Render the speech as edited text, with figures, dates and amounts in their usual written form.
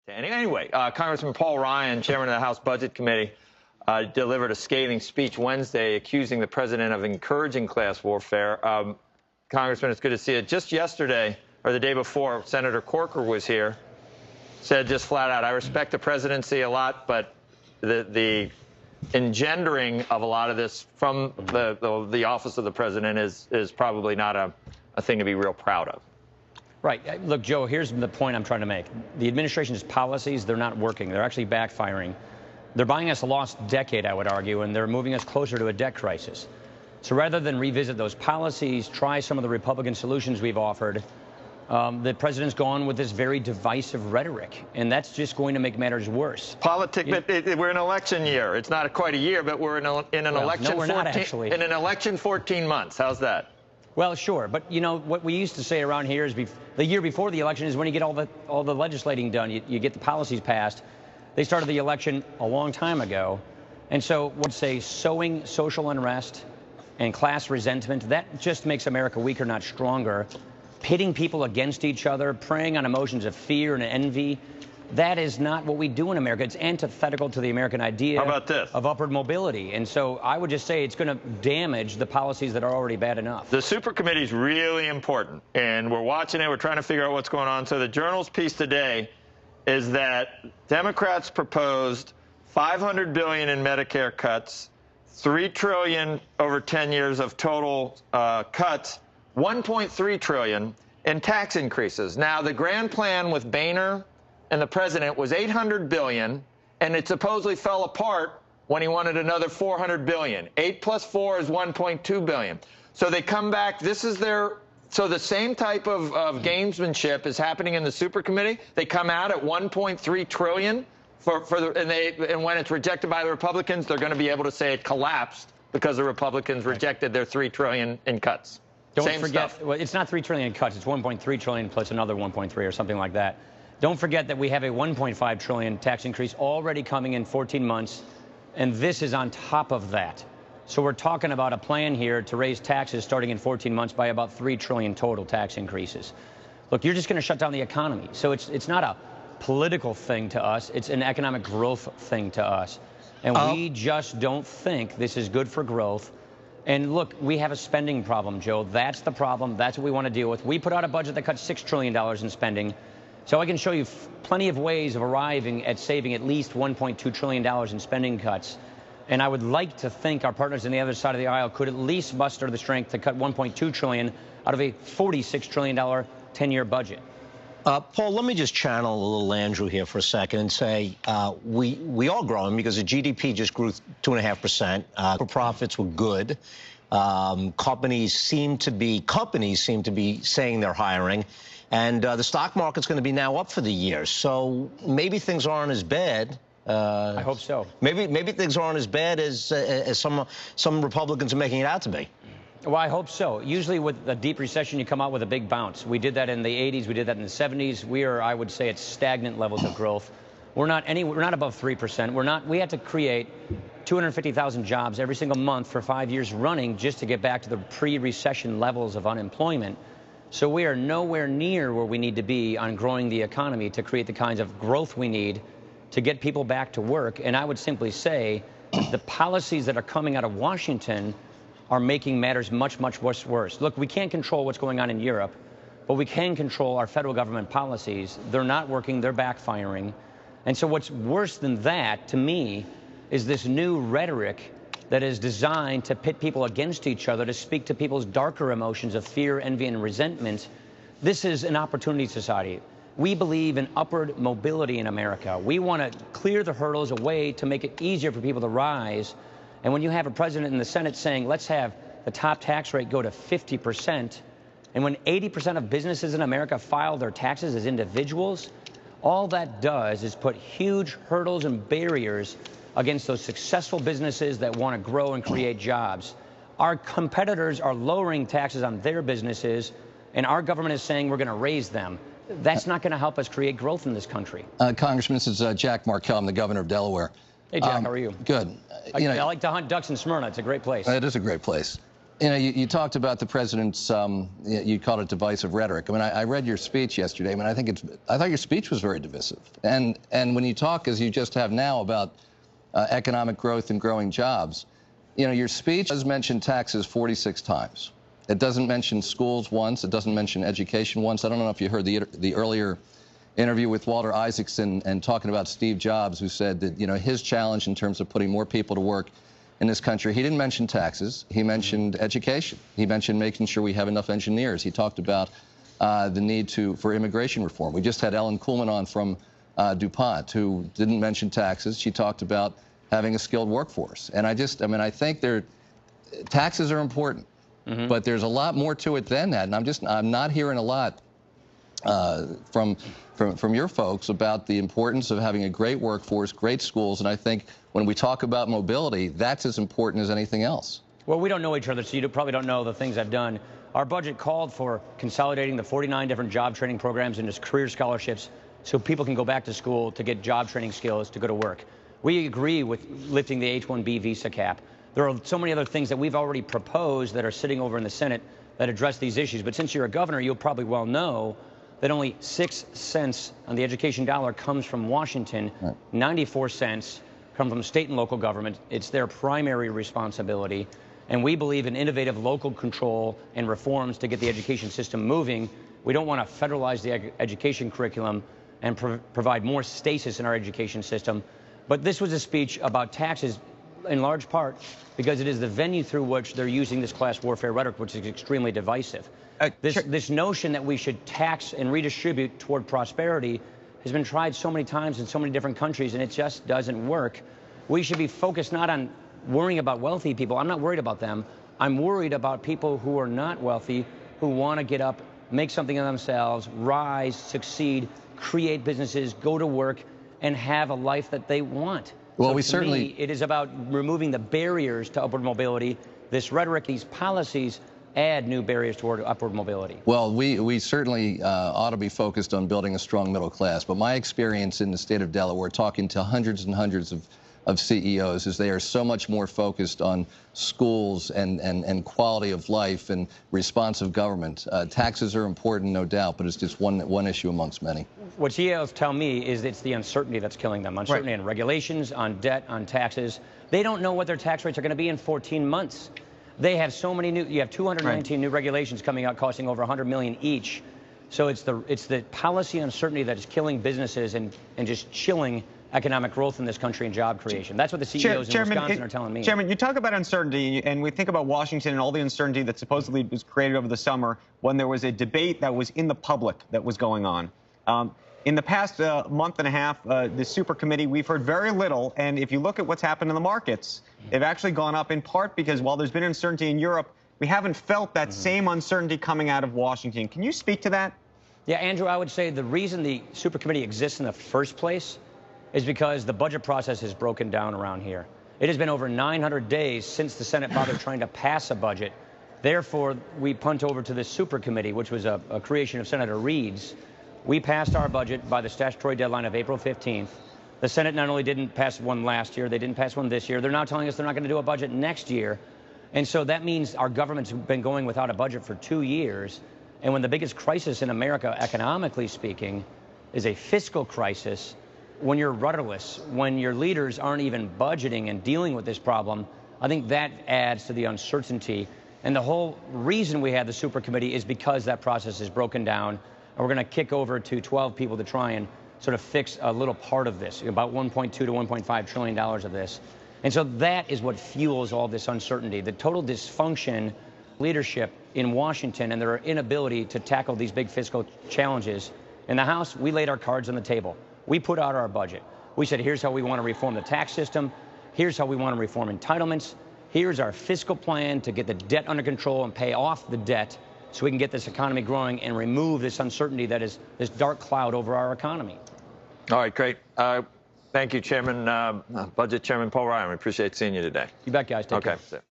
Anyway, Congressman Paul Ryan, chairman of the House Budget Committee, delivered a scathing speech Wednesday accusing the president of encouraging class warfare. Congressman, it's good to see you. Just yesterday, or the day before, Senator Corker was here, said just flat out, I respect the presidency a lot, but the engendering of a lot of this from the office of the president is probably not a thing to be real proud of. Right. Look, Joe, here's the point I'm trying to make. The administration's policies, they're not working. They're actually backfiring. They're buying us a lost decade, I would argue, and they're moving us closer to a debt crisis. So rather than revisit those policies, try some of the Republican solutions we've offered, the president's gone with this very divisive rhetoric, and that's just going to make matters worse. Politics, but we're in an election year. It's not quite a year, but we're in an election. No, we're not actually. In an election, 14 months. How's that? Well, sure, but you know what we used to say around here is the year before the election is when you get all the legislating done. You get the policies passed. They started the election a long time ago, and so what say sowing social unrest and class resentment, that just makes America weaker, not stronger. Pitting people against each other, preying on emotions of fear and envy, that is not what we do in America. It's antithetical to the American idea of upward mobility. And so I would just say it's going to damage the policies that are already bad enough. The super committee is really important, and we're watching it. We're trying to figure out what's going on. So the Journal's piece today is that Democrats proposed $500 billion in Medicare cuts, $3 trillion over 10 years of total cuts, $1.3 trillion in tax increases. Now, the grand plan with Boehner and the president was $800 billion, and it supposedly fell apart when he wanted another $400 billion. 8 plus 4 is $1.2 billion. So they come back. This is their. So the same type of gamesmanship is happening in the super committee. They come out at $1.3 trillion and when it's rejected by the Republicans, they're going to be able to say it collapsed because the Republicans rejected their $3 trillion in cuts. Don't forget, well, it's not $3 trillion in cuts. It's $1.3 trillion plus another 1.3 or something like that. Don't forget that we have a $1.5 trillion tax increase already coming in 14 months, and this is on top of that. So we're talking about a plan here to raise taxes starting in 14 months by about $3 trillion total tax increases. Look, you're just going to shut down the economy. So it's not a political thing to us. It's an economic growth thing to us. And we just don't think this is good for growth. And look, we have a spending problem, Joe. That's the problem. That's what we want to deal with. We put out a budget that cuts $6 trillion in spending. So I can show you plenty of ways of arriving at saving at least $1.2 trillion in spending cuts. And I would like to think our partners on the other side of the aisle could at least muster the strength to cut $1.2 trillion out of a $46 trillion 10-year budget. Paul, let me just channel a little Andrew here for a second and say we are growing because the GDP just grew 2.5%. Profits were good. Companies seem to be saying they're hiring. And the stock market's going to be now up for the year. So maybe things aren't as bad. I hope so. Maybe things aren't as bad as some Republicans are making it out to be. Well, I hope so. Usually with a deep recession, you come out with a big bounce. We did that in the 80s. We did that in the 70s. We are, I would say, at stagnant levels of growth. We're not above 3%. We had to create 250,000 jobs every single month for 5 years running just to get back to the pre-recession levels of unemployment. So we are nowhere near where we need to be on growing the economy to create the kinds of growth we need to get people back to work. And I would simply say the policies that are coming out of Washington are making matters much, much worse. Look, we can't control what's going on in Europe, but we can control our federal government policies. They're not working. They're backfiring. And so what's worse than that, to me, is this new rhetoric that is designed to pit people against each other, to speak to people's darker emotions of fear, envy, and resentment. This is an opportunity society. We believe in upward mobility in America. We want to clear the hurdles away to make it easier for people to rise. And when you have a president in the Senate saying, let's have the top tax rate go to 50%, and when 80% of businesses in America file their taxes as individuals, all that does is put huge hurdles and barriers against those successful businesses that want to grow and create jobs. Our competitors are lowering taxes on their businesses, and our government is saying we're going to raise them. That's not going to help us create growth in this country. Congressman, this is Jack Markell. I'm the governor of Delaware. Hey, Jack, how are you? Good. I like to hunt ducks in Smyrna. It's a great place. It is a great place. You know, you talked about the president's, you called it divisive rhetoric. I mean, I read your speech yesterday. I mean, I thought your speech was very divisive. And when you talk, as you just have now, about economic growth and growing jobs, you know, your speech does mention taxes 46 times. It doesn't mention schools once. It doesn't mention education once. I don't know if you heard the earlier interview with Walter Isaacson and talking about Steve Jobs, who said that, you know, his challenge in terms of putting more people to work in this country, he didn't mention taxes. He mentioned education. He mentioned making sure we have enough engineers. He talked about the need for immigration reform. We just had Ellen Kuhlman on from DuPont, who didn't mention taxes. She talked about having a skilled workforce. And I mean, I think taxes are important, but there's a lot more to it than that. And I'm not hearing a lot from your folks about the importance of having a great workforce, great schools, and I think when we talk about mobility, that's as important as anything else. Well, we don't know each other, so you probably don't know the things I've done. Our budget called for consolidating the 49 different job training programs into career scholarships so people can go back to school to get job training skills to go to work. We agree with lifting the H-1B visa cap. There are so many other things that we've already proposed that are sitting over in the Senate that address these issues. But since you're a governor, you'll probably well know that only 6 cents on the education dollar comes from Washington. Right. 94 cents come from state and local government. It's their primary responsibility. And we believe in innovative local control and reforms to get the education system moving. We don't want to federalize the education curriculum and provide more stasis in our education system. But this was a speech about taxes in large part because it is the venue through which they're using this class warfare rhetoric, which is extremely divisive. This notion that we should tax and redistribute toward prosperity has been tried so many times in so many different countries, and it just doesn't work. We should be focused not on worrying about wealthy people. I'm not worried about them. I'm worried about people who are not wealthy, who want to get up, make something of themselves, rise, succeed, create businesses, go to work, and have a life that they want. Well, so to me, it is about removing the barriers to upward mobility. This rhetoric, these policies add new barriers toward upward mobility. Well, we certainly ought to be focused on building a strong middle class. But my experience in the state of Delaware, talking to hundreds and hundreds of CEOs, is they are so much more focused on schools and quality of life and responsive government. Taxes are important, no doubt, but it's just one issue amongst many. What CEOs tell me is it's the uncertainty that's killing them. Uncertainty in regulations, on debt, on taxes. They don't know what their tax rates are going to be in 14 months. They have so many you have 219 new regulations coming out costing over $100 million each. So it's the policy uncertainty that is killing businesses and just chilling economic growth in this country and job creation. That's what the CEOs in Wisconsin are telling me. Chairman, you talk about uncertainty, and we think about Washington and all the uncertainty that supposedly was created over the summer when there was a debate that was in the public that was going on. In the past month and a half, the super committee, we've heard very little. And if you look at what's happened in the markets, they've actually gone up in part because while there's been uncertainty in Europe, we haven't felt that same uncertainty coming out of Washington. Can you speak to that? Yeah, Andrew, I would say the reason the super committee exists in the first place is because the budget process is broken down around here. It has been over 900 days since the Senate bothered trying to pass a budget. Therefore, we punt over to this super committee, which was a creation of Senator Reed's. We passed our budget by the statutory deadline of April 15th. The Senate not only didn't pass one last year, they didn't pass one this year. They're now telling us they're not going to do a budget next year. And so that means our government's been going without a budget for 2 years. And when the biggest crisis in America, economically speaking, is a fiscal crisis, when you're rudderless, when your leaders aren't even budgeting and dealing with this problem, I think that adds to the uncertainty. And the whole reason we have the super committee is because that process is broken down. And we're going to kick over to 12 people to try and sort of fix a little part of this, about $1.2 to $1.5 trillion of this. And so that is what fuels all this uncertainty, the total dysfunction leadership in Washington and their inability to tackle these big fiscal challenges. In the House, we laid our cards on the table. We put out our budget. We said, here's how we want to reform the tax system. Here's how we want to reform entitlements. Here's our fiscal plan to get the debt under control and pay off the debt so we can get this economy growing and remove this uncertainty that is this dark cloud over our economy. All right, great. Thank you, Chairman, Budget Chairman Paul Ryan. We appreciate seeing you today. You bet, guys. Take care. Okay.